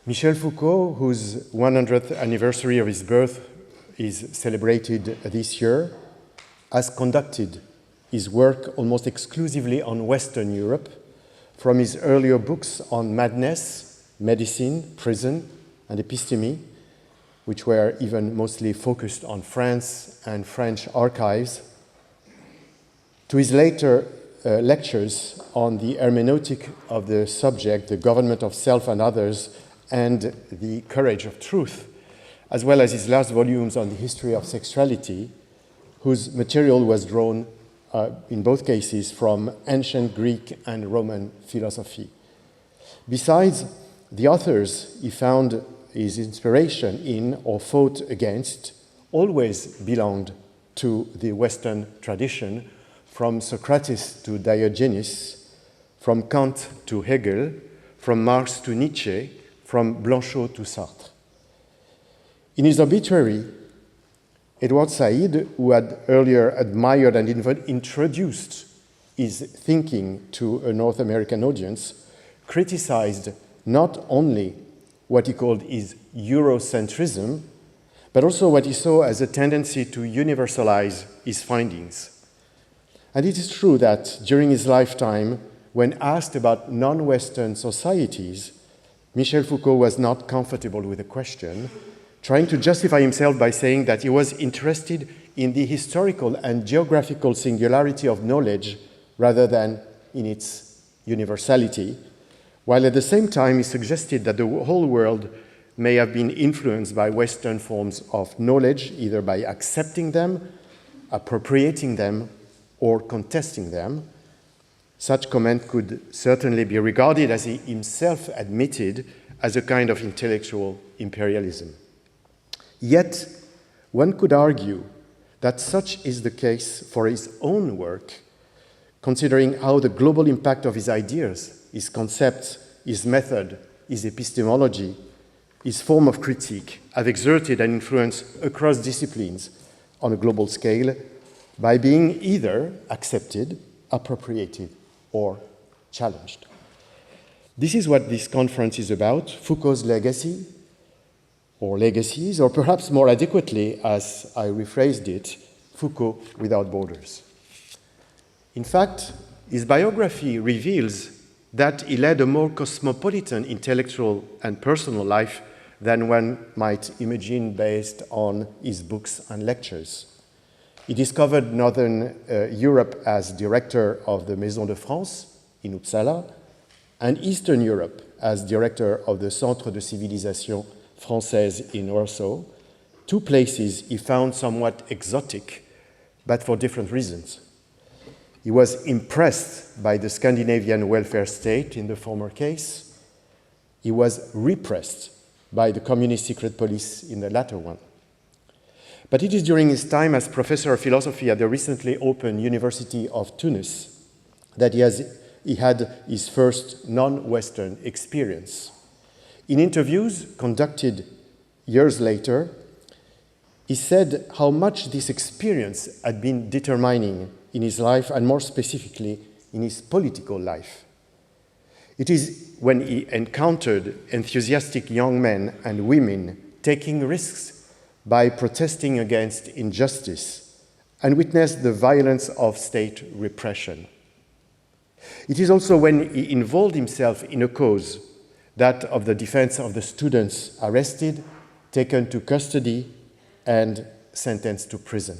Michel Foucault, whose 100th anniversary of his birth is celebrated this year, has conducted his work almost exclusively on Western Europe, from his earlier books on madness, medicine, prison, and episteme, which were even mostly focused on France and French archives, to his later lectures on the hermeneutic of the subject, the government of self and others, and the courage of truth, as well as his last volumes on the history of sexuality, whose material was drawn in both cases from ancient Greek and Roman philosophy. Besides, the authors he found his inspiration in or fought against always belonged to the Western tradition, from Socrates to Diogenes, from Kant to Hegel, from Marx to Nietzsche, from Blanchot to Sartre. In his obituary, Edward Said, who had earlier admired and even introduced his thinking to a North American audience, criticized not only what he called his Eurocentrism, but also what he saw as a tendency to universalize his findings. And it is true that during his lifetime, when asked about non-Western societies, Michel Foucault was not comfortable with the question, trying to justify himself by saying that he was interested in the historical and geographical singularity of knowledge rather than in its universality, while at the same time he suggested that the whole world may have been influenced by Western forms of knowledge, either by accepting them, appropriating them, or contesting them. Such comment could certainly be regarded, as he himself admitted, as a kind of intellectual imperialism. Yet, one could argue that such is the case for his own work, considering how the global impact of his ideas, his concepts, his method, his epistemology, his form of critique have exerted an influence across disciplines on a global scale by being either accepted, appropriated, or challenged. This is what this conference is about: Foucault's legacy, or legacies, or perhaps more adequately, as I rephrased it, Foucault without borders. In fact, his biography reveals that he led a more cosmopolitan intellectual and personal life than one might imagine based on his books and lectures. He discovered Northern Europe as director of the Maison de France in Uppsala, and Eastern Europe as director of the Centre de Civilisation Française in Warsaw, two places he found somewhat exotic, but for different reasons. He was impressed by the Scandinavian welfare state in the former case. He was repressed by the communist secret police in the latter one. But it is during his time as professor of philosophy at the recently opened University of Tunis that he had his first non-Western experience. In interviews conducted years later, he said how much this experience had been determining in his life, and more specifically, in his political life. It is when he encountered enthusiastic young men and women taking risks by protesting against injustice and witnessed the violence of state repression. It is also when he involved himself in a cause, that of the defense of the students arrested, taken to custody, and sentenced to prison.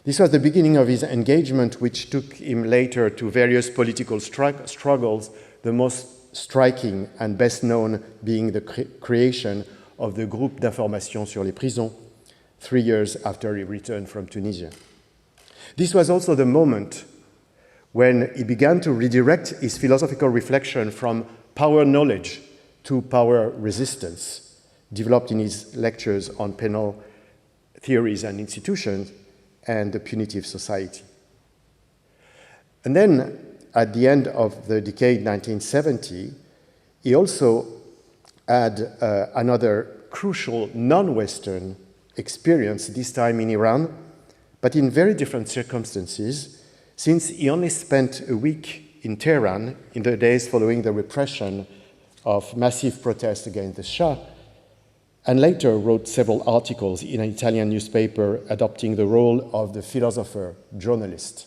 This was the beginning of his engagement, which took him later to various political struggles, the most striking and best known being the creation of the Groupe d'information sur les prisons 3 years after he returned from Tunisia. This was also the moment when he began to redirect his philosophical reflection from power knowledge to power resistance, developed in his lectures on penal theories and institutions and the punitive society. And then, at the end of the decade 1970, he also had another crucial non-Western experience, this time in Iran, but in very different circumstances, since he only spent a week in Tehran in the days following the repression of massive protests against the Shah, and later wrote several articles in an Italian newspaper adopting the role of the philosopher-journalist.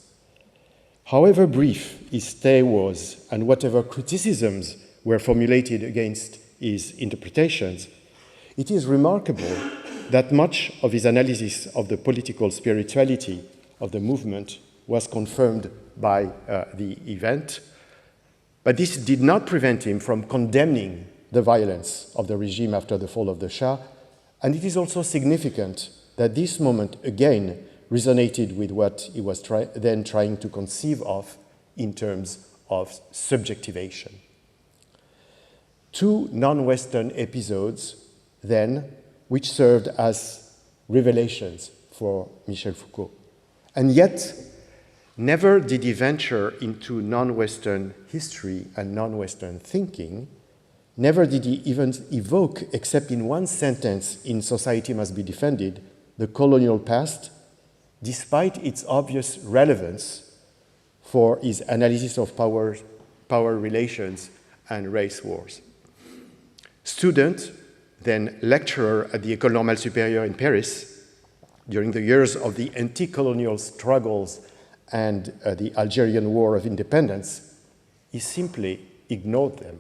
However brief his stay was, and whatever criticisms were formulated against his interpretations, it is remarkable that much of his analysis of the political spirituality of the movement was confirmed by the event, but this did not prevent him from condemning the violence of the regime after the fall of the Shah, and it is also significant that this moment again resonated with what he was then trying to conceive of in terms of subjectivation. Two non-Western episodes, then, which served as revelations for Michel Foucault. And yet, never did he venture into non-Western history and non-Western thinking. Never did he even evoke, except in one sentence in Society Must Be Defended, the colonial past, despite its obvious relevance for his analysis of power relations and race wars. Student, then lecturer at the École Normale Supérieure in Paris, during the years of the anti-colonial struggles and the Algerian War of Independence, he simply ignored them.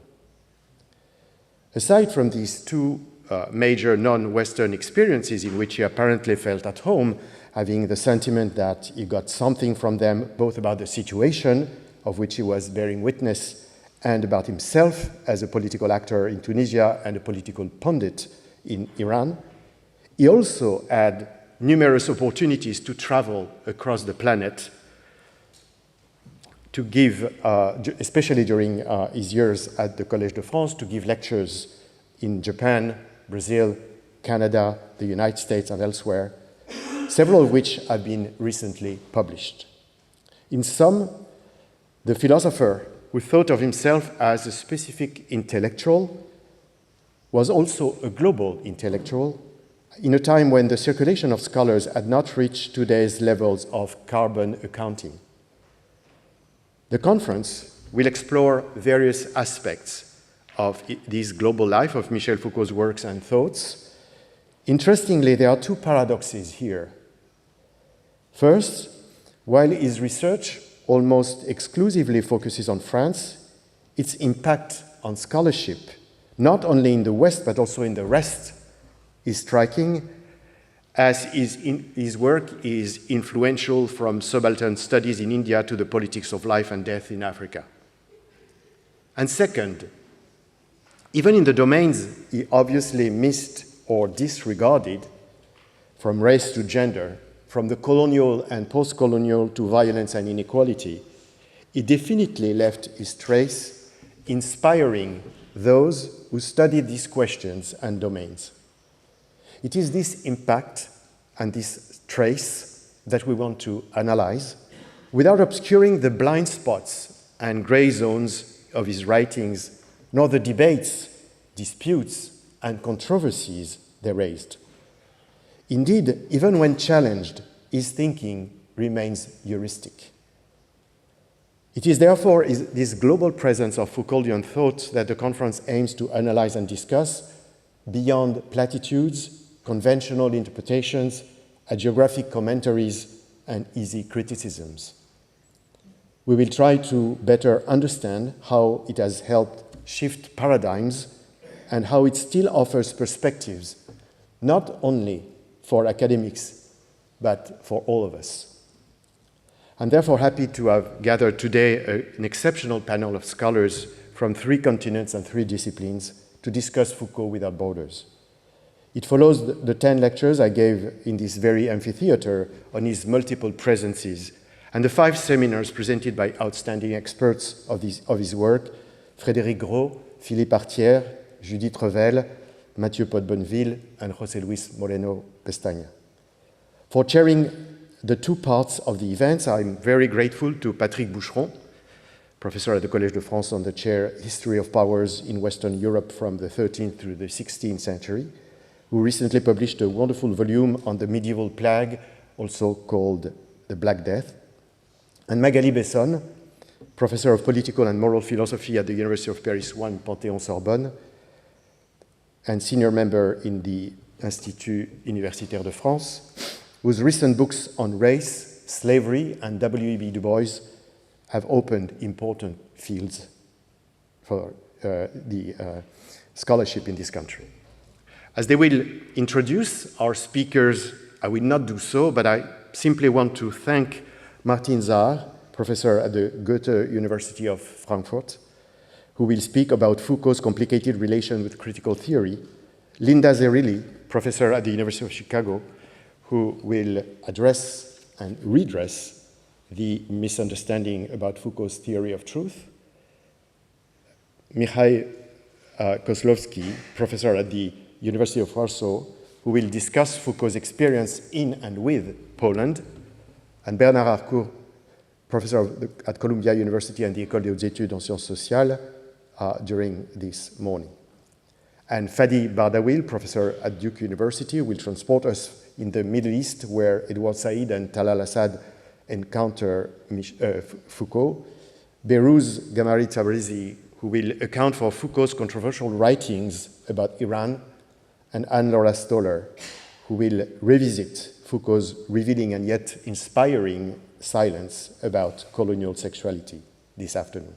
Aside from these two major non-Western experiences in which he apparently felt at home, having the sentiment that he got something from them, both about the situation of which he was bearing witness and about himself as a political actor in Tunisia and a political pundit in Iran, he also had numerous opportunities to travel across the planet to give, especially during his years at the Collège de France, to give lectures in Japan, Brazil, Canada, the United States, and elsewhere, several of which have been recently published. In sum, the philosopher who thought of himself as a specific intellectual was also a global intellectual in a time when the circulation of scholars had not reached today's levels of carbon accounting. The conference will explore various aspects of this global life of Michel Foucault's works and thoughts. Interestingly, there are two paradoxes here. First, while his research almost exclusively focuses on France, its impact on scholarship, not only in the West but also in the rest, is striking, as his work is influential from subaltern studies in India to the politics of life and death in Africa. And second, even in the domains he obviously missed or disregarded, from race to gender, from the colonial and post-colonial to violence and inequality, he definitely left his trace, inspiring those who studied these questions and domains. It is this impact and this trace that we want to analyze without obscuring the blind spots and gray zones of his writings, nor the debates, disputes, and controversies they raised. Indeed, even when challenged, his thinking remains heuristic. It is therefore this global presence of Foucauldian thought that the conference aims to analyze and discuss beyond platitudes, conventional interpretations, hagiographic commentaries, and easy criticisms. We will try to better understand how it has helped shift paradigms and how it still offers perspectives, not only for academics, but for all of us. I'm therefore happy to have gathered today an exceptional panel of scholars from 3 continents and 3 disciplines to discuss Foucault without borders. It follows the 10 lectures I gave in this very amphitheater on his multiple presences and the 5 seminars presented by outstanding experts of his work, Frédéric Gros, Philippe Artière, Judith Revel, Mathieu Pot-Bonneville, and José Luis Moreno Pestaña. For chairing the 2 parts of the events, I'm very grateful to Patrick Boucheron, professor at the Collège de France on the chair History of Powers in Western Europe from the 13th through the 16th century, who recently published a wonderful volume on the medieval plague, also called the Black Death, and Magali Besson, professor of political and moral philosophy at the University of Paris 1 Panthéon-Sorbonne, and senior member in the Institut Universitaire de France, whose recent books on race, slavery, and W.E.B. Du Bois have opened important fields for the scholarship in this country. As they will introduce our speakers, I will not do so, but I simply want to thank Martin Saar, professor at the Goethe University of Frankfurt, who will speak about Foucault's complicated relation with critical theory, Linda Zerilli, professor at the University of Chicago, who will address and redress the misunderstanding about Foucault's theory of truth, Michał Kozłowski, professor at the University of Warsaw, who will discuss Foucault's experience in and with Poland, and Bernard Harcourt, professor at Columbia University and the École des Hautes Études en Sciences Sociales during this morning. And Fadi Bardawil, professor at Duke University, will transport us in the Middle East, where Edward Said and Talal Assad encounter Foucault. Behrouz Gamari Tabrizi, who will account for Foucault's controversial writings about Iran, and Anne-Laura Stoller, who will revisit Foucault's revealing and yet inspiring silence about colonial sexuality this afternoon.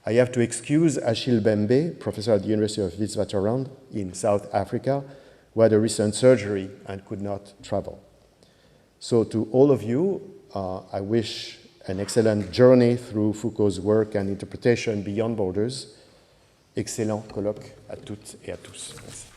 I have to excuse Achille Bembe, professor at the University of Witwatersrand in South Africa, who had a recent surgery and could not travel. So to all of you, I wish an excellent journey through Foucault's work and interpretation beyond borders. Excellent colloque à toutes et à tous. Merci.